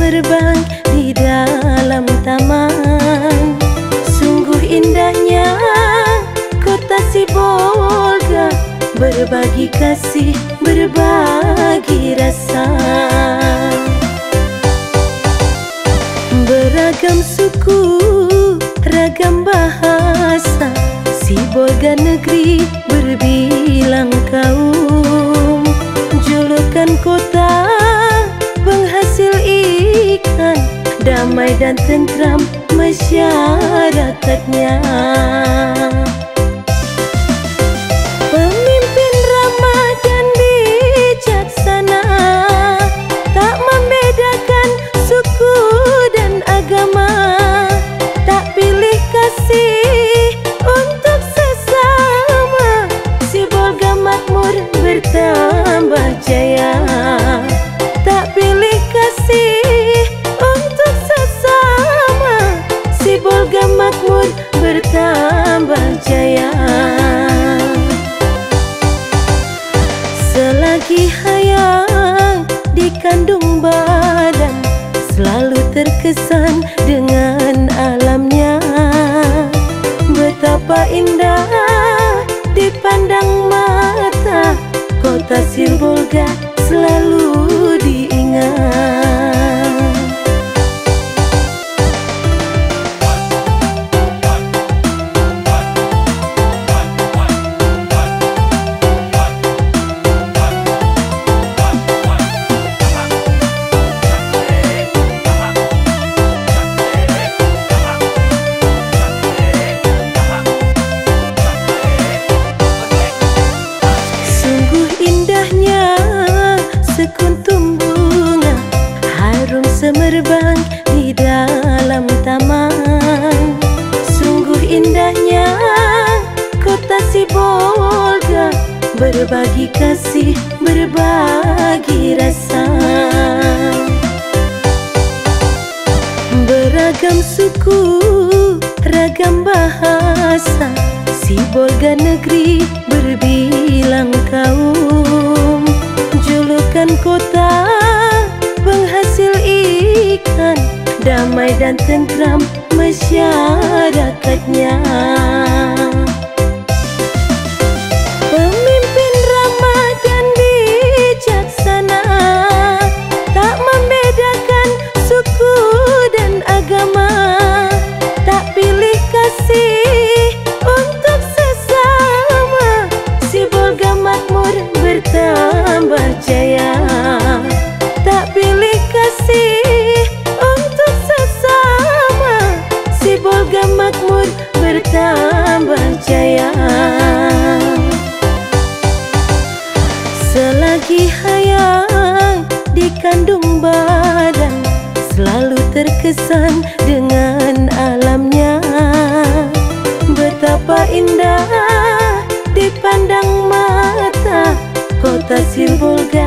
semerbang di dalam taman. Sungguh indahnya kota Sibolga, berbagi kasih, berbagi rasa. Beragam suku, ragam bahasa, Sibolga negeri berbilang kaum. Julukan kota penghasil ikan, damai dan tentram masyarakatnya. Pemimpin ramah dan bijaksana, tak membedakan suku dan agama, tak pilih kasih untuk sesama. Sibolga makmur bertambah jaya, tak pilih kasih untuk sesama. Sibolga makmur bertambah jaya. Selagi hayang di kandung badan, selalu terkesan dengan alamnya. Betapa indah dipandang mata, kota Sibolga selalu diingat. Sekuntum bunga harum semerbang di dalam taman. Sungguh indahnya kota Sibolga, berbagi kasih, berbagi rasa. Beragam suku, ragam bahasa, Sibolga negeri berbilang kaum. Julukan kota penghasil ikan, damai dan tentram masyarakatnya. Pemimpin ramah dan bijaksana, tak membedakan suku dan agama, tak pilih kasih untuk sesama. Sibolga makmur bertambah jaya, tak pilih kasih untuk sesama. Sibolga makmur bertambah jaya. Selagi hayang di kandung badan, selalu terkesan dengan alamnya. Betapa indah dipandang mata, kota Sibolga